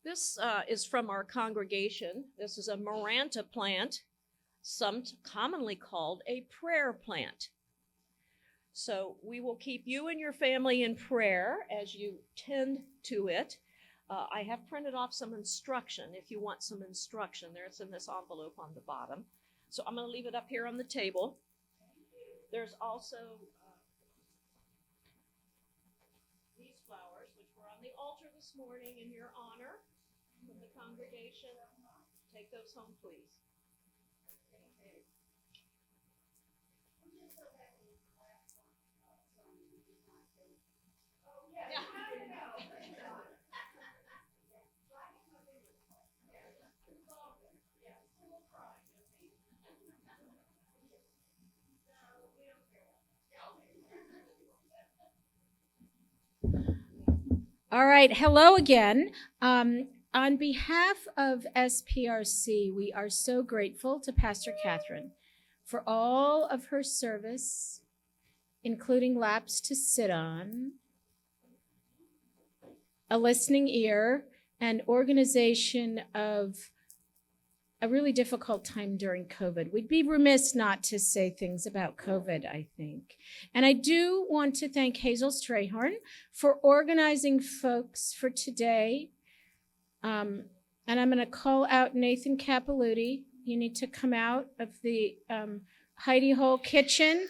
This is from our congregation. This is a Maranta plant, commonly called a prayer plant. So we will keep you and your family in prayer as you tend to it. I have printed off some instruction if you want some instruction. There's in this envelope on the bottom. So I'm going to leave it up here on the table. There's also these flowers, which were on the altar this morning in your honor from the congregation. Take those home, please. All right, hello again. On behalf of SPRC, we are so grateful to Pastor Kathryn for all of her service, including laps to sit on, a listening ear, and organization of a really difficult time during COVID. We'd be remiss not to say things about COVID, I think. And I do want to thank Hazel Strayhorn for organizing folks for today. And I'm going to call out Nathan Capilouti. You need to come out of the Heidi Hole kitchen.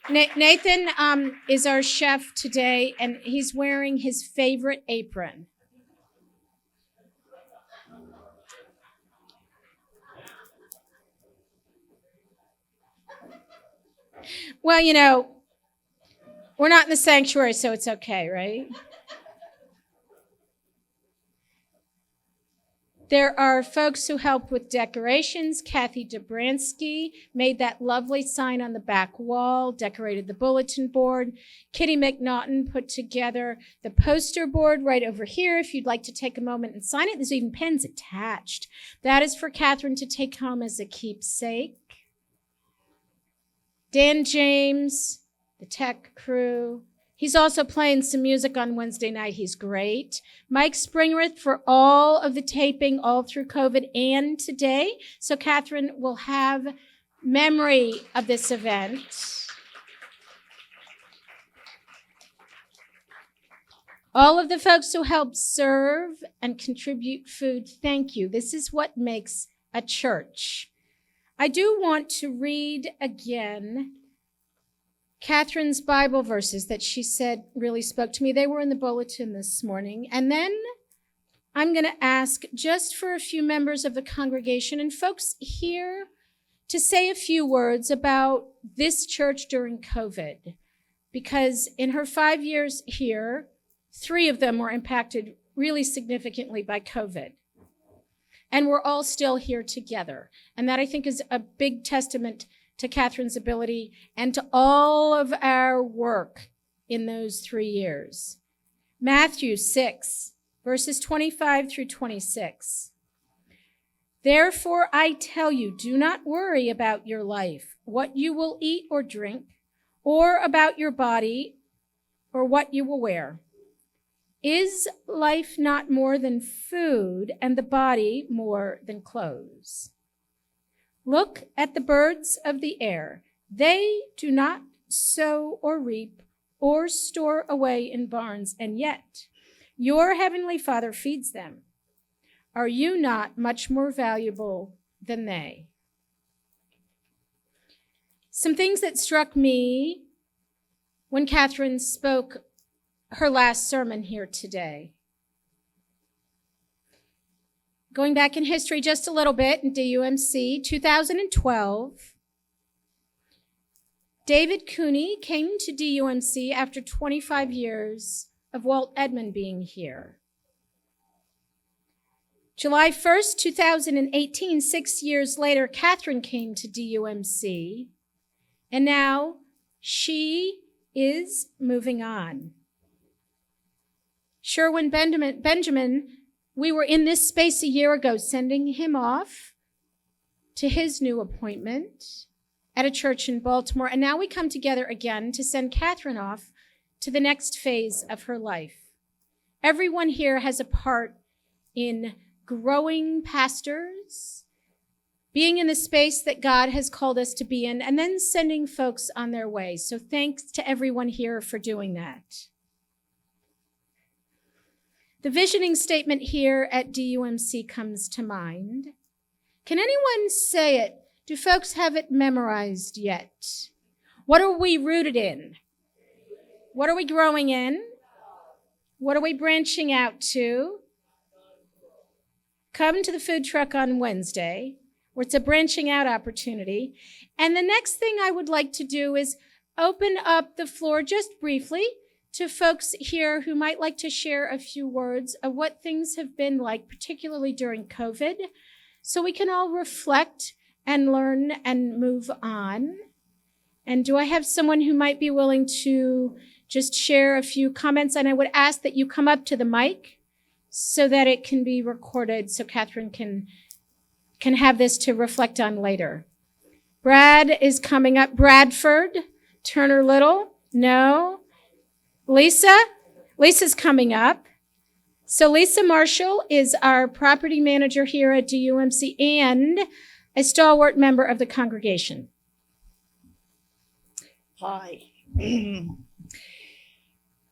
Nathan is our chef today, and he's wearing his favorite apron. Well, you know, we're not in the sanctuary, so it's okay, right? There are folks who help with decorations. Kathy Dobransky made that lovely sign on the back wall, decorated the bulletin board. Kitty McNaughton put together the poster board right over here. If you'd like to take a moment and sign it, there's even pens attached. That is for Kathryn to take home as a keepsake. Dan James, the tech crew. He's also playing some music on Wednesday night. He's great. Mike Springrith for all of the taping all through COVID and today. So Kathryn will have memory of this event. All of the folks who help serve and contribute food, thank you. This is what makes a church. I do want to read again Kathryn's Bible verses that she said really spoke to me. They were in the bulletin this morning. And then I'm going to ask just for a few members of the congregation and folks here to say a few words about this church during COVID. Because in her 5 years here, 3 of them were impacted really significantly by COVID. And we're all still here together. And that, I think, is a big testament to Kathryn's ability and to all of our work in those 3 years. Matthew 6, verses 25 through 26. Therefore, I tell you, do not worry about your life, what you will eat or drink, or about your body, or what you will wear. Is life not more than food, and the body more than clothes? Look at the birds of the air. They do not sow or reap or store away in barns, and yet your heavenly Father feeds them. Are you not much more valuable than they? Some things that struck me when Kathryn spoke her last sermon here today. Going back in history just a little bit in DUMC, 2012, David Cooney came to DUMC after 25 years of Walt Edmond being here. July 1st, 2018, 6 years later, Kathryn came to DUMC, and now she is moving on. Sherwin Benjamin, we were in this space a year ago, sending him off to his new appointment at a church in Baltimore. And now we come together again to send Kathryn off to the next phase of her life. Everyone here has a part in growing pastors, being in the space that God has called us to be in, and then sending folks on their way. So thanks to everyone here for doing that. The visioning statement here at DUMC comes to mind. Can anyone say it? Do folks have it memorized yet? What are we rooted in? What are we growing in? What are we branching out to? Come to the food truck on Wednesday, where it's a branching out opportunity. And the next thing I would like to do is open up the floor just briefly to folks here who might like to share a few words of what things have been like, particularly during COVID, so we can all reflect and learn and move on. And do I have someone who might be willing to just share a few comments? And I would ask that you come up to the mic so that it can be recorded, so Kathryn can have this to reflect on later. Brad is coming up. Bradford, Turner Little, no. Lisa's coming up. So Lisa Marshall is our property manager here at DUMC and a stalwart member of the congregation. Hi.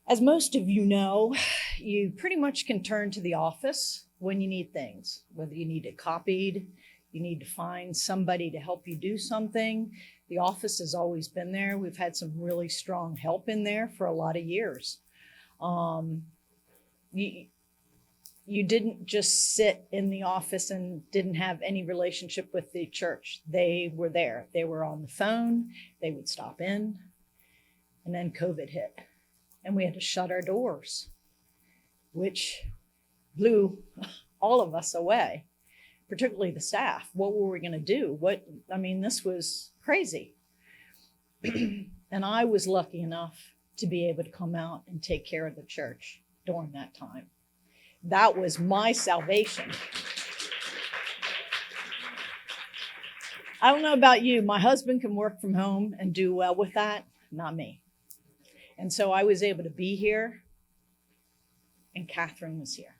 As most of you know, you pretty much can turn to the office when you need things, whether you need it copied, you need to find somebody to help you do something. The office has always been there. We've had some really strong help in there for a lot of years. You didn't just sit in the office and didn't have any relationship with the church. They were there. They were on the phone. They would stop in. And then COVID hit. And we had to shut our doors, which blew all of us away, particularly the staff. What were we going to do? This was crazy. And I was lucky enough to be able to come out and take care of the church during that time. That was my salvation. I don't know about you. My husband can work from home and do well with that, not me. And so I was able to be here, and Kathryn was here.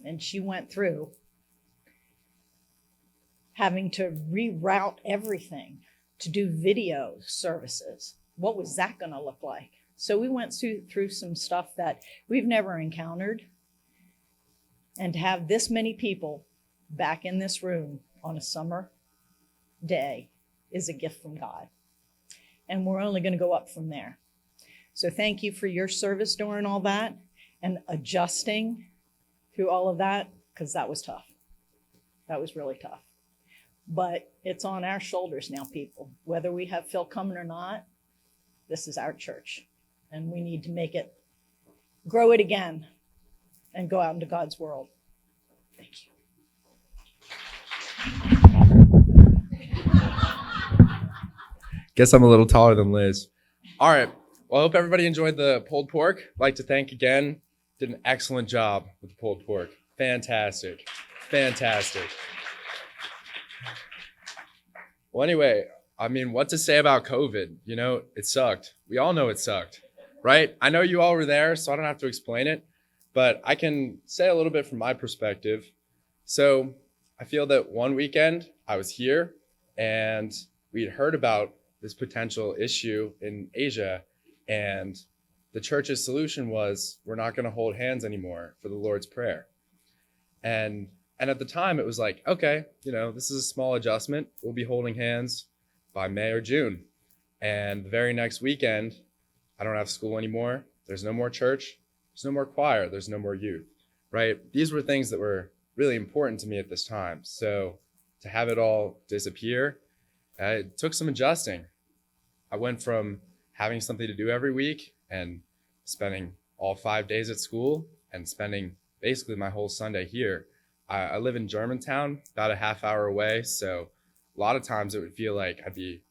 And she went through having to reroute everything to do video services. What was that going to look like? So we went through some stuff that we've never encountered. And to have this many people back in this room on a summer day is a gift from God. And we're only going to go up from there. So thank you for your service during all that and adjusting through all of that, because that was tough. That was really tough. But it's on our shoulders now, people. Whether we have Phil coming or not, this is our church. And we need to make it, grow it again, and go out into God's world. Thank you. Guess I'm a little taller than Liz. All right. Well, I hope everybody enjoyed the pulled pork. I'd like to thank again. Did an excellent job with the pulled pork. Fantastic. Fantastic. Well, anyway, what to say about COVID? It sucked. We all know it sucked, right? I know you all were there, so I don't have to explain it, but I can say a little bit from my perspective. So I feel that one weekend I was here and we had heard about this potential issue in Asia, and the church's solution was, we're not going to hold hands anymore for the Lord's Prayer. And at the time it was like, okay, this is a small adjustment. We'll be holding hands by May or June. And the very next weekend, I don't have school anymore. There's no more church. There's no more choir. There's no more youth, right? These were things that were really important to me at this time. So to have it all disappear, it took some adjusting. I went from having something to do every week and spending all 5 days at school and spending basically my whole Sunday here. I live in Germantown, about a half hour away. So a lot of times it would feel like I'd be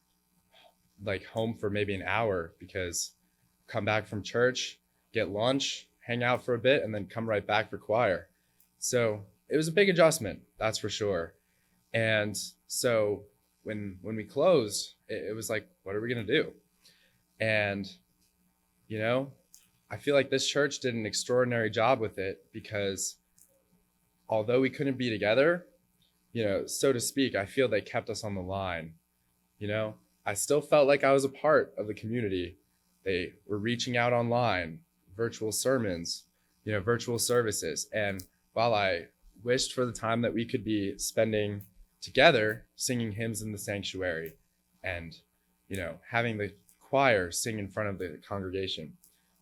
like home for maybe an hour, because come back from church, get lunch, hang out for a bit, and then come right back for choir. So it was a big adjustment, that's for sure. And so when we closed, it was like, what are we going to do? And, I feel like this church did an extraordinary job with it, because although we couldn't be together, so to speak, I feel they kept us on the line. I still felt like I was a part of the community. They were reaching out online, virtual sermons, virtual services. And while I wished for the time that we could be spending together singing hymns in the sanctuary and, having the choir sing in front of the congregation,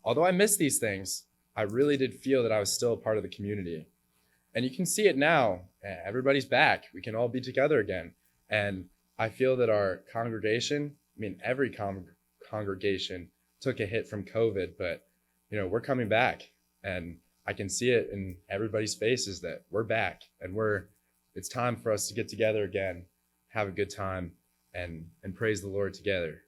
although I miss these things, I really did feel that I was still a part of the community. And you can see it now. Everybody's back. We can all be together again. And I feel that our congregation, every congregation took a hit from COVID, but, we're coming back. And I can see it in everybody's faces that we're back, and it's time for us to get together again, have a good time, and praise the Lord together.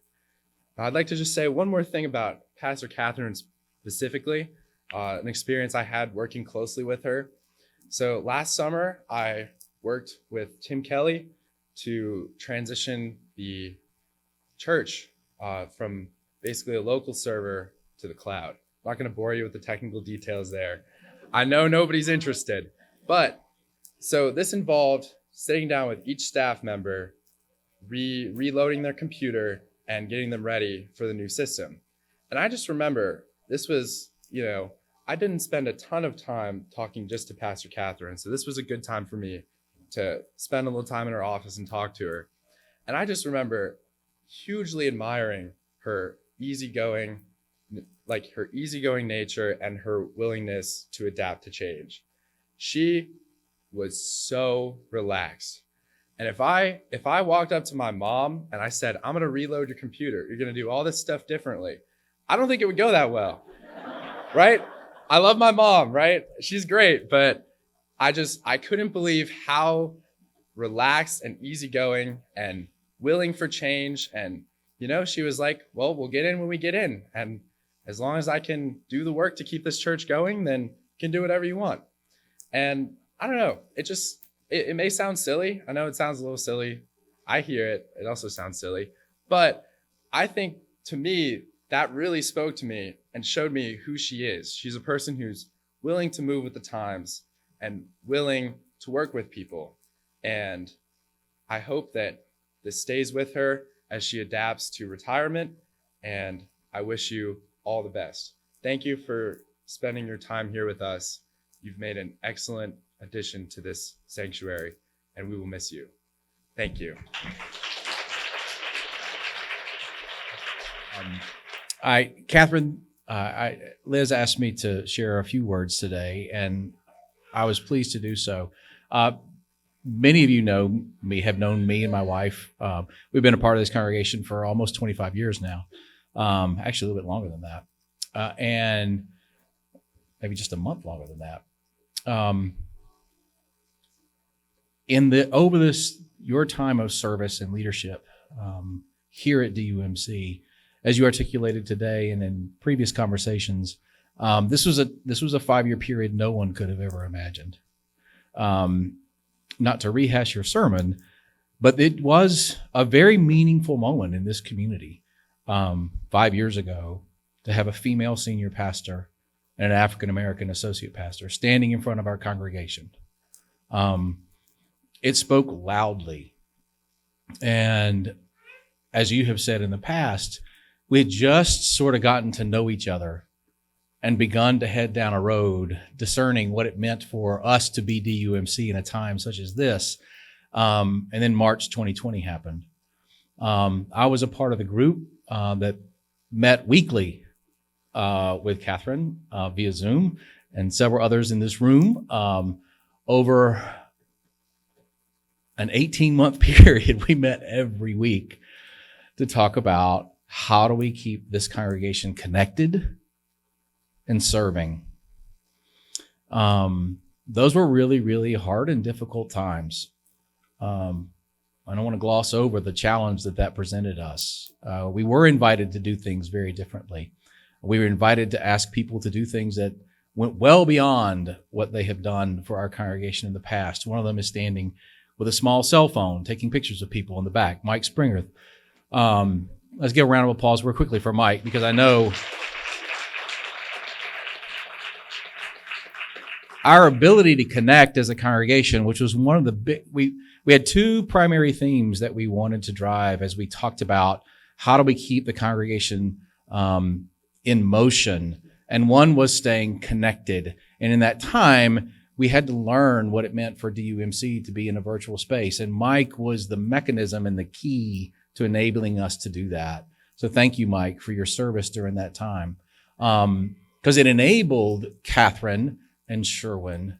I'd like to just say one more thing about Pastor Kathryn specifically, an experience I had working closely with her. So last summer, I worked with Tim Kelly to transition the church from basically a local server to the cloud. I'm not going to bore you with the technical details there. I know nobody's interested, but so this involved sitting down with each staff member, reloading their computer and getting them ready for the new system. And I just remember this was, I didn't spend a ton of time talking just to Pastor Kathryn. So this was a good time for me to spend a little time in her office and talk to her. And I just remember hugely admiring her easygoing nature and her willingness to adapt to change. She was so relaxed. And if I walked up to my mom and I said, I'm going to reload your computer, you're going to do all this stuff differently, I don't think it would go that well, right? I love my mom, right? She's great, but I couldn't believe how relaxed and easygoing and willing for change. And, she was like, well, we'll get in when we get in. And as long as I can do the work to keep this church going, then you can do whatever you want. And I don't know, it may sound silly. I know it sounds a little silly. I hear it. It also sounds silly. But I think, to me, that really spoke to me and showed me who she is. She's a person who's willing to move with the times and willing to work with people. And I hope that this stays with her as she adapts to retirement. And I wish you all the best. Thank you for spending your time here with us. You've made an excellent addition to this sanctuary, and we will miss you. Thank you. Kathryn, Liz asked me to share a few words today, and I was pleased to do so. Many of you have known me and my wife. We've been a part of this congregation for almost 25 years now, actually a little bit longer than that, and maybe just a month longer than that. Over your time of service and leadership here at DUMC, as you articulated today and in previous conversations, this was a 5-year period no one could have ever imagined. Not to rehash your sermon, but it was a very meaningful moment in this community 5 years ago to have a female senior pastor and an African-American associate pastor standing in front of our congregation. It spoke loudly. And as you have said in the past, we had just sort of gotten to know each other and begun to head down a road discerning what it meant for us to be DUMC in a time such as this. And then March 2020 happened. I was a part of the group that met weekly with Kathryn via Zoom and several others in this room over an 18-month period. We met every week to talk about how do we keep this congregation connected and serving. Those were really, really hard and difficult times. I don't want to gloss over the challenge that presented us. We were invited to do things very differently. We were invited to ask people to do things that went well beyond what they have done for our congregation in the past. One of them is standing with a small cell phone, taking pictures of people in the back. Mike Springer. Let's give a round of applause real quickly for Mike, because I know our ability to connect as a congregation, which was one of the big, we had two primary themes that we wanted to drive as we talked about how do we keep the congregation in motion. And one was staying connected. And in that time, we had to learn what it meant for DUMC to be in a virtual space. And Mike was the mechanism and the key to enabling us to do that. So thank you, Mike, for your service during that time. Because it enabled Kathryn and Sherwin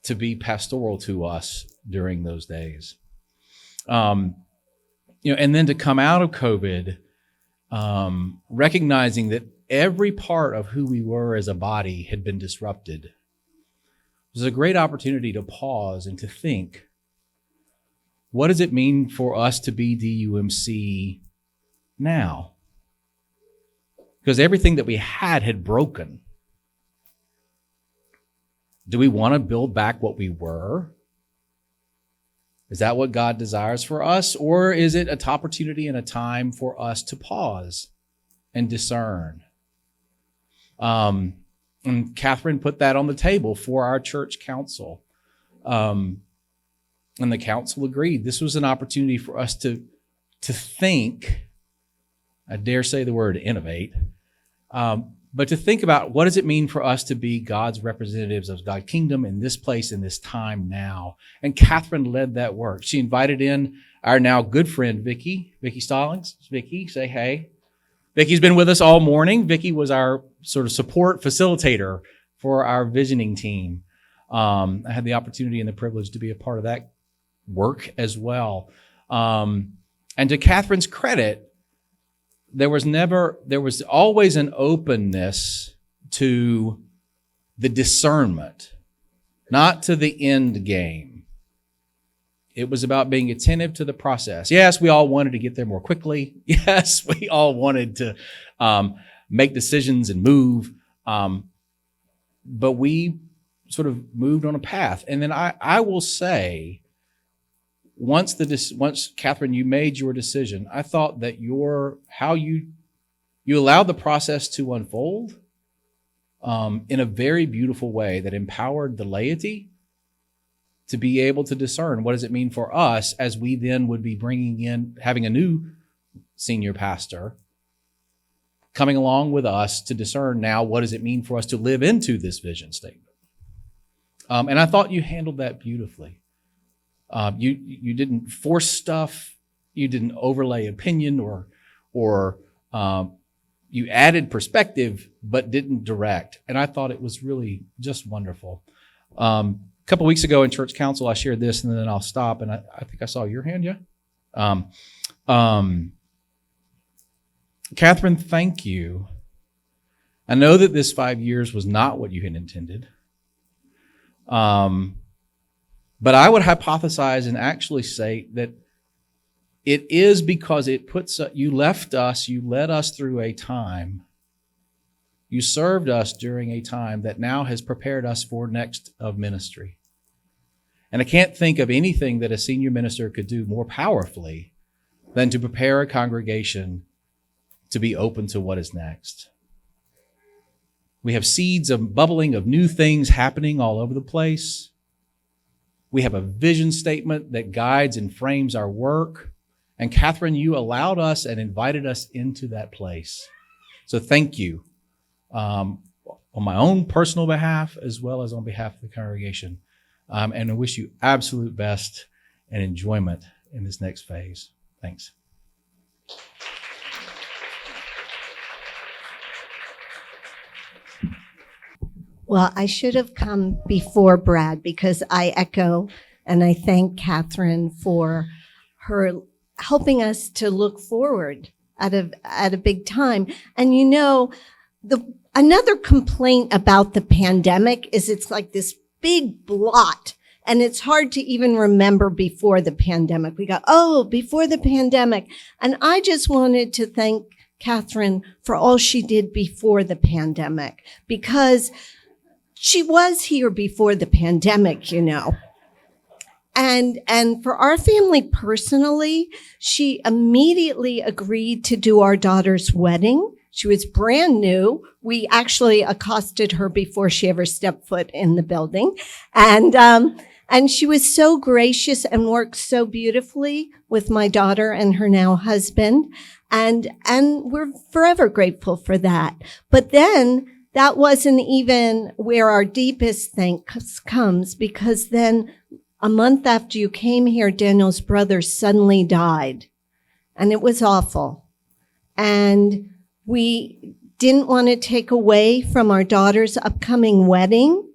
to be pastoral to us during those days. And then to come out of COVID, recognizing that every part of who we were as a body had been disrupted. It was a great opportunity to pause and to think, what does it mean for us to be DUMC now? Because everything that we had broken. Do we want to build back what we were? Is that what God desires for us? Or is it an opportunity and a time for us to pause and discern? And Kathryn put that on the table for our church council. And the council agreed. This was an opportunity for us to think, I dare say the word innovate, but to think about what does it mean for us to be God's representatives of God's kingdom in this place, in this time now. And Kathryn led that work. She invited in our now good friend, Vicki Stallings. Vicki, say hey. Vicki's been with us all morning. Vicki was our sort of support facilitator for our visioning team. I had the opportunity and the privilege to be a part of that work as well. And to Kathryn's credit, there was always an openness to the discernment, not to the end game. It was about being attentive to the process. Yes, we all wanted to get there more quickly. Yes, we all wanted to make decisions and move. But we sort of moved on a path. And then I will say, once Kathryn, you made your decision, I thought that how you allowed the process to unfold in a very beautiful way that empowered the laity to be able to discern what does it mean for us as we then would be having a new senior pastor coming along with us to discern now what does it mean for us to live into this vision statement. And I thought you handled that beautifully. You didn't force stuff. You didn't overlay opinion or you added perspective, but didn't direct. And I thought it was really just wonderful. A couple weeks ago in church council, I shared this and then I'll stop. And I think I saw your hand. Yeah. Kathryn, thank you. I know that this 5 years was not what you had intended. But I would hypothesize and actually say that it is because you left us, you led us through a time, you served us during a time that now has prepared us for next of ministry. And I can't think of anything that a senior minister could do more powerfully than to prepare a congregation to be open to what is next. We have seeds of bubbling of new things happening all over the place. We have a vision statement that guides and frames our work. And Kathryn, you allowed us and invited us into that place. So thank you on my own personal behalf as well as on behalf of the congregation. And I wish you absolute best and enjoyment in this next phase. Thanks. Well, I should have come before Brad because I echo and I thank Kathryn for her helping us to look forward at a big time. And you know, another complaint about the pandemic is it's like this big blot and it's hard to even remember before the pandemic. We go, before the pandemic. And I just wanted to thank Kathryn for all she did before the pandemic because she was here before the pandemic, you know. And for our family personally, she immediately agreed to do our daughter's wedding. She was brand new. We actually accosted her before she ever stepped foot in the building. And she was so gracious and worked so beautifully with my daughter and her now husband. And we're forever grateful for that. But then that wasn't even where our deepest thanks comes, because then a month after you came here, Daniel's brother suddenly died. And it was awful. And we didn't want to take away from our daughter's upcoming wedding.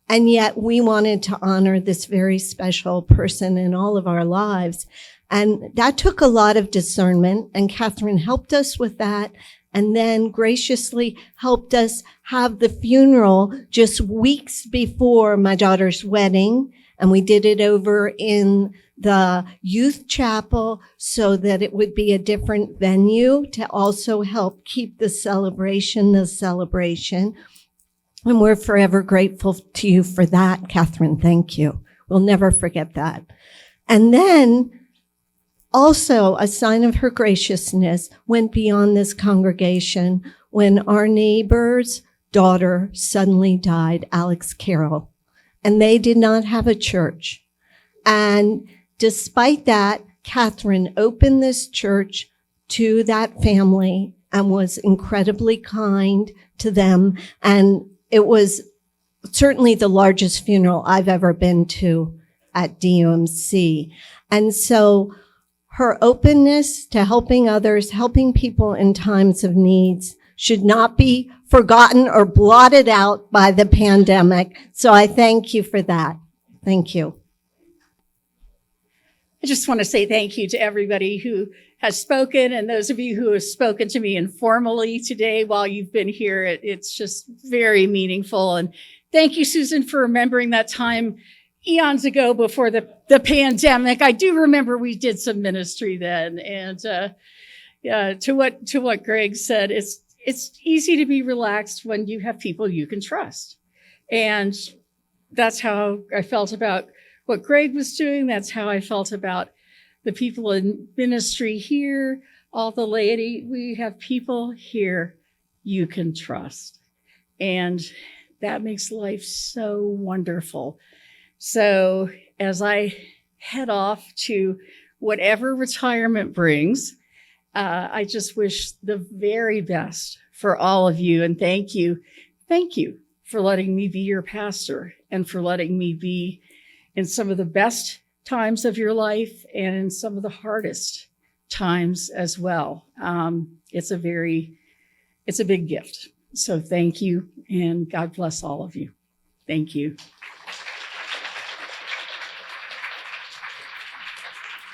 And yet we wanted to honor this very special person in all of our lives. And that took a lot of discernment. And Kathryn helped us with that. And then graciously helped us have the funeral just weeks before my daughter's wedding. And we did it over in the youth chapel so that it would be a different venue to also help keep the celebration. And we're forever grateful to you for that, Kathryn. Thank you. We'll never forget that. And then also, a sign of her graciousness went beyond this congregation when our neighbor's daughter suddenly died, Alex Carroll, and they did not have a church. And despite that, Kathryn opened this church to that family and was incredibly kind to them. And it was certainly the largest funeral I've ever been to at DUMC. And so her openness to helping others, helping people in times of needs, should not be forgotten or blotted out by the pandemic. So I thank you for that. Thank you. I just want to say thank you to everybody who has spoken, and those of you who have spoken to me informally today while you've been here. It's just very meaningful. And thank you, Susan, for remembering that time eons ago before the pandemic. I do remember we did some ministry then. And to what Greg said, it's easy to be relaxed when you have people you can trust. And that's how I felt about what Greg was doing. That's how I felt about the people in ministry here, all the laity. We have people here you can trust. And that makes life so wonderful. So as I head off to whatever retirement brings, I just wish the very best for all of you. And thank you. Thank you for letting me be your pastor and for letting me be in some of the best times of your life and in some of the hardest times as well. It's a big gift. So thank you, and God bless all of you. Thank you.